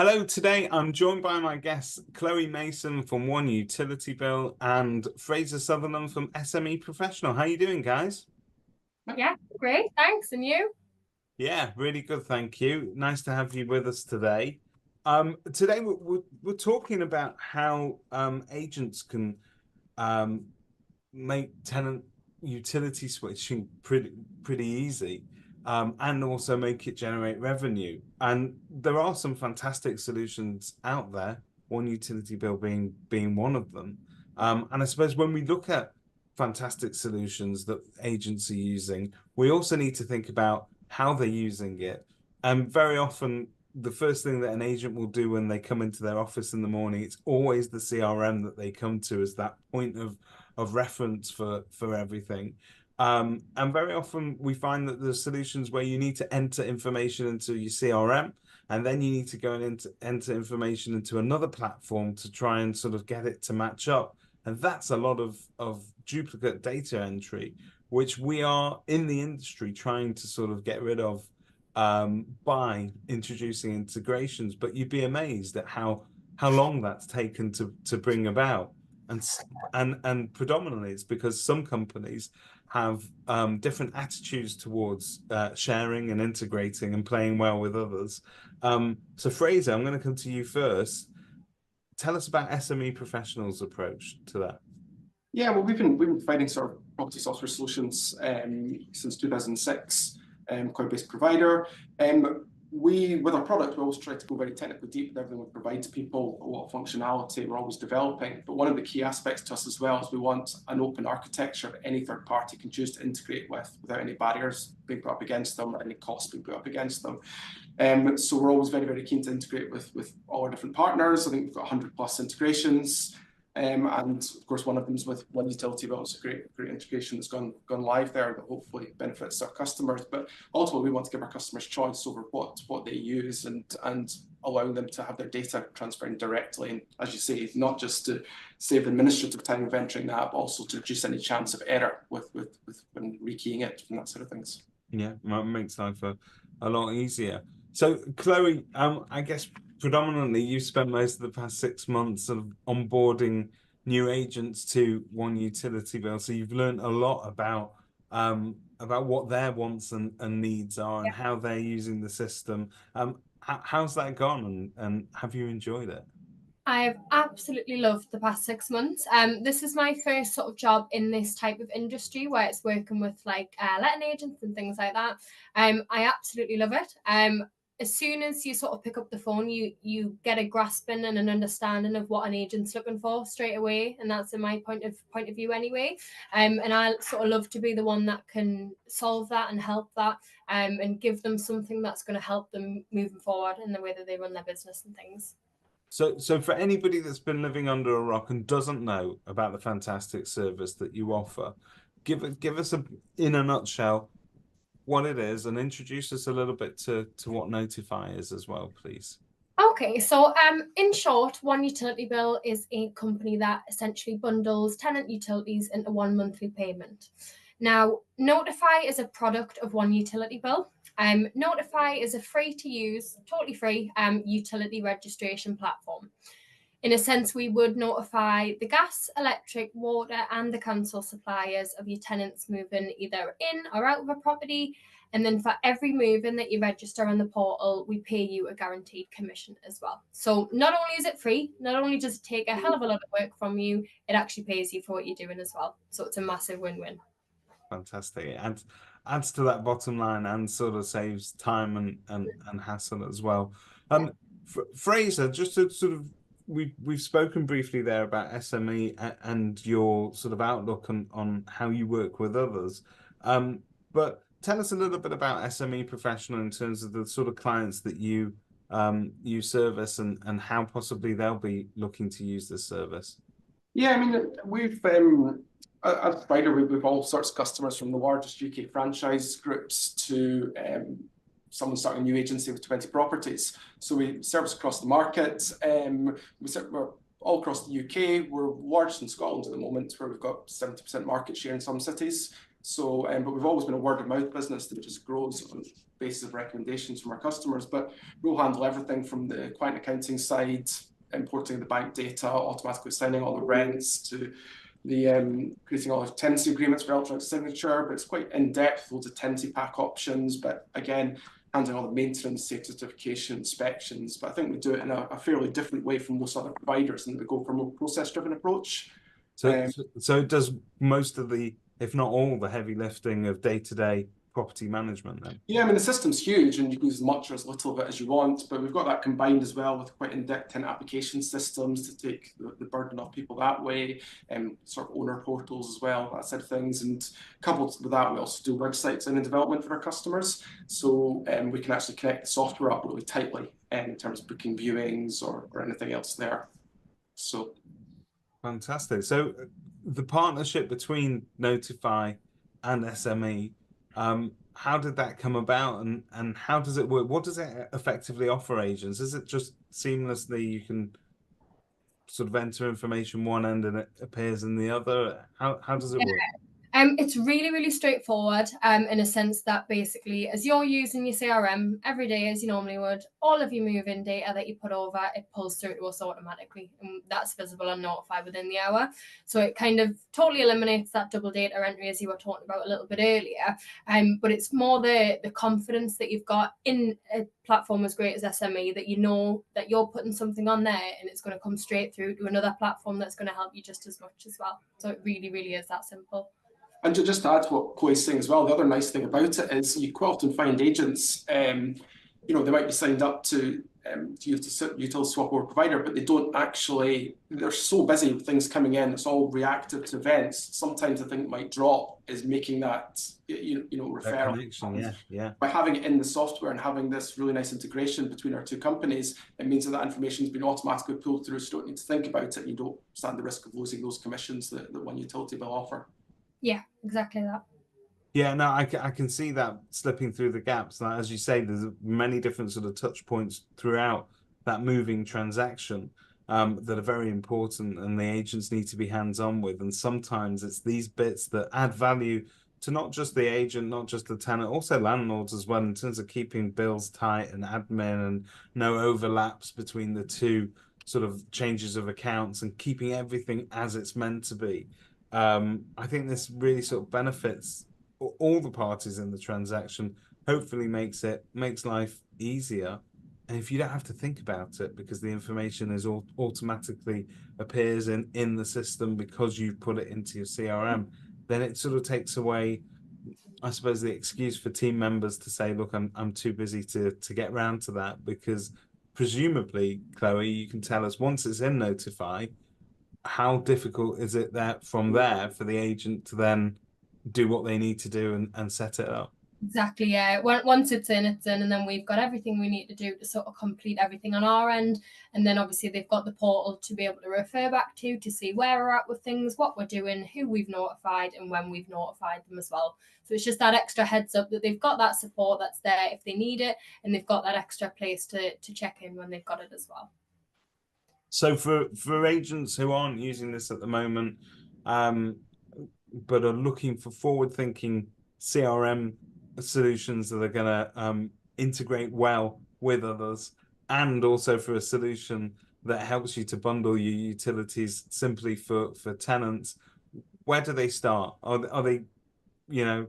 Hello, today I'm joined by my guests Chloe Mason from One Utility Bill and Fraser Sutherland from SME Professional. How you doing, guys? Yeah, great. Thanks. And you? Yeah, really good, thank you. Nice to have you with us today. Today we're talking about how agents can um, make tenant utility switching pretty easy, and also make it generate revenue. And there are some fantastic solutions out there, One Utility Bill being one of them. And I suppose when we look at fantastic solutions that agents are using, we also need to think about how they're using it. And very often, the first thing that an agent will do when they come into their office in the morning, it's always the CRM that they come to as that point of reference for everything. And very often we find that there's solutions where you need to enter information into your CRM, and then you need to go and enter information into another platform to try and sort of get it to match up. And that's a lot of duplicate data entry, which we are in the industry trying to sort of get rid of by introducing integrations. But you'd be amazed at how long that's taken to bring about. And and predominantly it's because some companies have different attitudes towards sharing and integrating and playing well with others. So Fraser, I'm going to come to you first. Tell us about SME Professional's approach to that. Yeah, well, we've been providing sort of property software solutions since 2006, cloud-based provider. With our product, we always try to go very technically deep with everything we provide to people, a lot of functionality we're always developing. But one of the key aspects to us as well is we want an open architecture that any third party can choose to integrate with without any barriers being put up against them or any costs being put up against them. So we're always very, very keen to integrate with all our different partners. I think we've got 100+ integrations. And of course, one of them is with One Utility Bill. It's a great integration that's gone live there that hopefully benefits our customers. But ultimately, we want to give our customers choice over what they use and allowing them to have their data transferring directly. And as you say, not just to save administrative time of entering that, but also to reduce any chance of error with when rekeying it and that sort of things. Yeah, it makes life a lot easier. So, Chloe, I guess predominantly you've spent most of the past 6 months sort of onboarding new agents to One Utility Bill. So you've learned a lot about what their wants and needs are and how they're using the system. How's that gone and have you enjoyed it? I've absolutely loved the past 6 months. This is my first sort of job in this type of industry where it's working with like letting agents and things like that. I absolutely love it. As soon as you sort of pick up the phone, you get a grasping and an understanding of what an agent's looking for straight away, and that's in my point of view anyway. And I sort of love to be the one that can solve that and help that, and give them something that's going to help them moving forward in the way that they run their business and things. So for anybody that's been living under a rock and doesn't know about the fantastic service that you offer, give us in a nutshell what it is and introduce us a little bit to what Notify is as well, please. Okay, so in short, One Utility Bill is a company that essentially bundles tenant utilities into one monthly payment. Now, Notify is a product of One Utility Bill. Notify is a free-to-use, totally free utility registration platform. In a sense, we would notify the gas, electric, water, and the council suppliers of your tenants moving either in or out of a property. And then for every move-in that you register on the portal, we pay you a guaranteed commission as well. So not only is it free, not only does it take a hell of a lot of work from you, it actually pays you for what you're doing as well. So it's a massive win-win. Fantastic. It adds to that bottom line and sort of saves time and hassle as well. Fraser, just to sort of we've spoken briefly there about SME and your sort of outlook on how you work with others. But tell us a little bit about SME Professional in terms of the sort of clients that you service and how possibly they'll be looking to use this service. Yeah, I mean, we've as a provider, we've all sorts of customers from the largest UK franchise groups to someone starting a new agency with 20 properties. So we service across the market. We're all across the UK. We're largest in Scotland at the moment, where we've got 70% market share in some cities. So, but we've always been a word of mouth business that just grows on the basis of recommendations from our customers. But we'll handle everything from the client accounting side, importing the bank data, automatically signing all the rents, to the creating all the tenancy agreements for electronic signature. But it's quite in depth, loads of tenancy pack options. But again, handling all the maintenance, safe certification, inspections. But I think we do it in a fairly different way from most other providers, and we go for a more process-driven approach. So it does most of the, if not all, the heavy lifting of day-to-day property management then? Yeah, I mean, the system's huge and you can use as much or as little of it as you want, but we've got that combined as well with quite in-depth tenant application systems to take the burden off people that way, and sort of owner portals as well, that side of things. And coupled with that, we also do website design and development for our customers. So we can actually connect the software up really tightly in terms of booking viewings or anything else there. So fantastic. So the partnership between Notify and SME, how did that come about, and how does it work? What does it effectively offer agents? Is it just seamlessly you can sort of enter information one end and it appears in the other? How does it work? It's really, really straightforward in a sense that basically, as you're using your CRM every day as you normally would, all of your move-in data that you put over, it pulls through to us automatically, and that's visible and notified within the hour. So it kind of totally eliminates that double data entry as you were talking about a little bit earlier. But it's more the confidence that you've got in a platform as great as SME, that you know that you're putting something on there and it's going to come straight through to another platform that's going to help you just as much as well. So it really, really is that simple. And just to add to what Chloe's saying as well, the other nice thing about it is you quite often find agents, you know, they might be signed up to utility swap over provider, but they don't actually, they're so busy with things coming in, it's all reactive to events. Sometimes the thing that might drop is making that, you know, referral. Connection, yeah. By having it in the software and having this really nice integration between our two companies, it means that information has been automatically pulled through, so you don't need to think about it, and you don't stand the risk of losing those commissions that one utility will offer. Yeah, exactly that. Yeah, no, I can see that slipping through the gaps. Like, as you say, there's many different sort of touch points throughout that moving transaction that are very important, and the agents need to be hands-on with. And sometimes it's these bits that add value to not just the agent, not just the tenant, also landlords as well, in terms of keeping bills tight and admin and no overlaps between the two sort of changes of accounts and keeping everything as it's meant to be. I think this really sort of benefits all the parties in the transaction, hopefully makes life easier. And if you don't have to think about it because the information is automatically appears in the system because you've put it into your CRM, then it sort of takes away, I suppose, the excuse for team members to say, look, I'm too busy to get round to that, because presumably, Chloe, you can tell us once it's in Notify, how difficult is it that from there for the agent to then do what they need to do and set it up? Exactly, yeah. Once it's in, and then we've got everything we need to do to sort of complete everything on our end. And then obviously they've got the portal to be able to refer back to see where we're at with things, what we're doing, who we've notified, and when we've notified them as well. So it's just that extra heads up that they've got that support that's there if they need it, and they've got that extra place to check in when they've got it as well. So for agents who aren't using this at the moment, but are looking for forward-thinking CRM solutions that are going to integrate well with others, and also for a solution that helps you to bundle your utilities simply for tenants, where do they start? Are they, you know,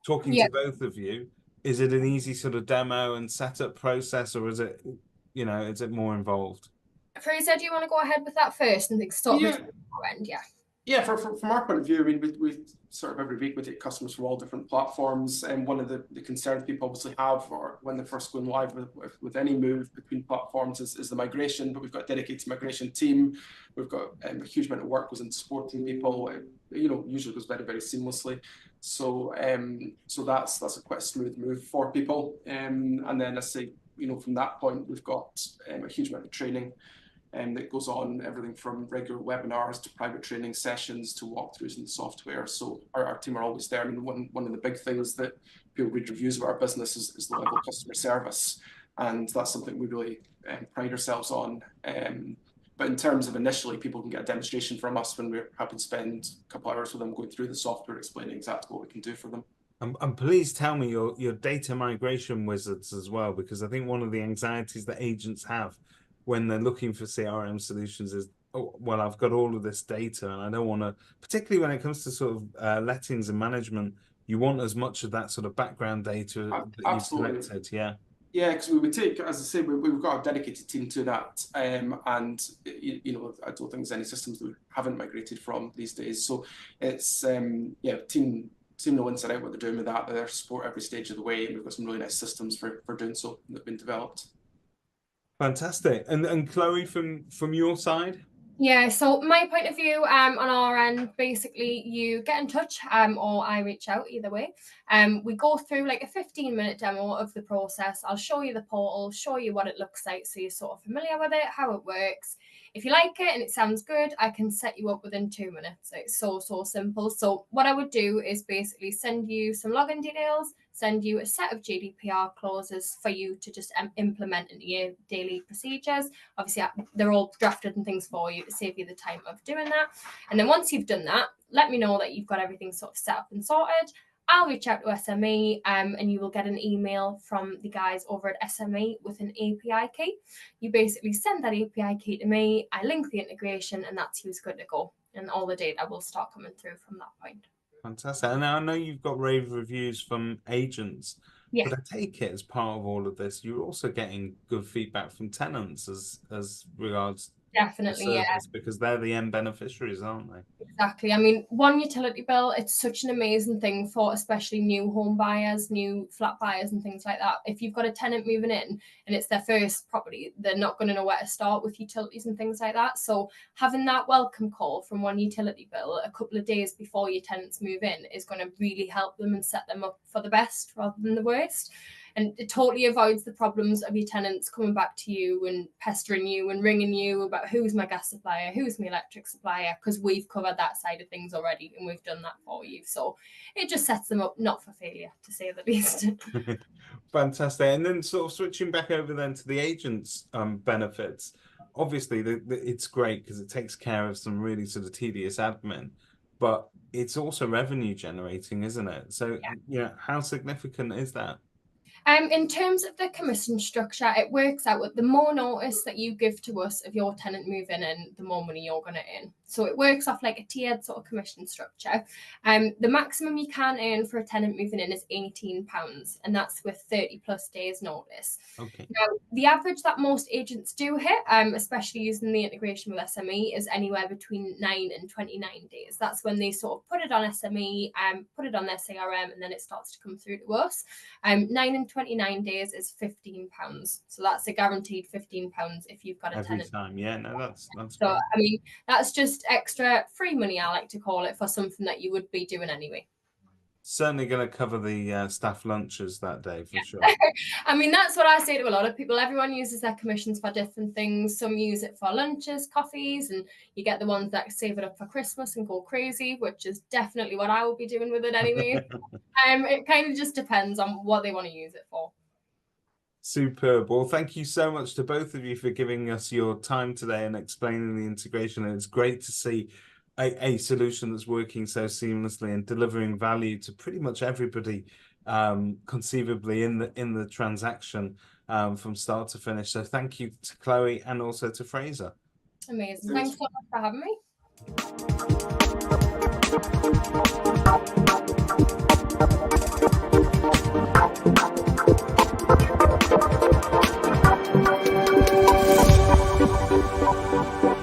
talking to both of you? Is it an easy sort of demo and setup process, or is it, you know, is it more involved? Fraser, do you want to go ahead with that first and start with our end? Yeah, from our point of view, I mean, we sort of every week we take customers from all different platforms, and one of the concerns people obviously have, or when they're first going live with any move between platforms, is the migration. But we've got a dedicated migration team. We've got a huge amount of work goes into supporting people. You know, usually goes very, very seamlessly. So so that's a quite a smooth move for people. And then I say, you know, from that point we've got a huge amount of training. That goes on, everything from regular webinars to private training sessions to walkthroughs in the software. So our team are always there. I mean, one of the big things that people read reviews of our business is the level of customer service, and that's something we really pride ourselves on. But in terms of initially, people can get a demonstration from us when we're happy to spend a couple of hours with them going through the software, explaining exactly what we can do for them. And please tell me your data migration wizards as well, because I think one of the anxieties that agents have when they're looking for CRM solutions is, oh, well, I've got all of this data and I don't want to, particularly when it comes to sort of lettings and management, you want as much of that sort of background data that you've collected. Yeah. Yeah, because we would take, as I say, we've got a dedicated team to that, and you know, I don't think there's any systems that we haven't migrated from these days. So it's yeah, team know inside out what they're doing with that. They're support every stage of the way, and we've got some really nice systems for doing so that have been developed. Fantastic. And Chloe, from your side? Yeah, so my point of view on our end, basically you get in touch or I reach out, either way. We go through like a 15-minute demo of the process. I'll show you the portal, show you what it looks like so you're sort of familiar with it, how it works. If you like it and it sounds good, I can set you up within 2 minutes. It's so simple. So what I would do is basically send you some login details, send you a set of GDPR clauses for you to just implement into your daily procedures. Obviously, they're all drafted and things for you to save you the time of doing that. And then once you've done that, let me know that you've got everything sort of set up and sorted. I'll reach out to SME and you will get an email from the guys over at SME with an API key. You basically send that API key to me, I link the integration, and that's who's good to go. And all the data will start coming through from that point. Fantastic. And I know you've got rave reviews from agents, but I take it as part of all of this, you're also getting good feedback from tenants as regards definitely, yeah, because they're the end beneficiaries, aren't they? Exactly. I mean, one utility bill, it's such an amazing thing for especially new home buyers, new flat buyers and things like that. If you've got a tenant moving in and it's their first property, they're not going to know where to start with utilities and things like that. So having that welcome call from one utility bill a couple of days before your tenants move in is going to really help them and set them up for the best rather than the worst. And it totally avoids the problems of your tenants coming back to you and pestering you and ringing you about who's my gas supplier, who's my electric supplier, because we've covered that side of things already and we've done that for you. So it just sets them up not for failure, to say the least. Fantastic. And then sort of switching back over then to the agents' benefits. Obviously, it's great because it takes care of some really sort of tedious admin, but it's also revenue generating, isn't it? So, yeah, how significant is that? In terms of the commission structure, it works out with the more notice that you give to us of your tenant moving in, the more money you're going to earn. So it works off like a tiered sort of commission structure. The maximum you can earn for a tenant moving in is £18, and that's with 30 plus days notice. Okay. Now, the average that most agents do hit, especially using the integration with SME, is anywhere between 9 and 29 days. That's when they sort of put it on SME, put it on their CRM, and then it starts to come through to us. 9 and 29 days is £15. So that's a guaranteed £15 if you've got a tenant. Every time, yeah, no, that's so great. I mean, that's just extra free money, I like to call it, for something that you would be doing anyway. Certainly going to cover the staff lunches that day for sure. I mean, that's what I say to a lot of people. Everyone uses their commissions for different things. Some use it for lunches, coffees, and you get the ones that save it up for Christmas and go crazy, which is definitely what I will be doing with it anyway. It kind of just depends on what they want to use it for. Superb. Well, thank you so much to both of you for giving us your time today and explaining the integration. And it's great to see a solution that's working so seamlessly and delivering value to pretty much everybody conceivably in the transaction from start to finish. So thank you to Chloe and also to Fraser. Amazing. Thanks so much for having me.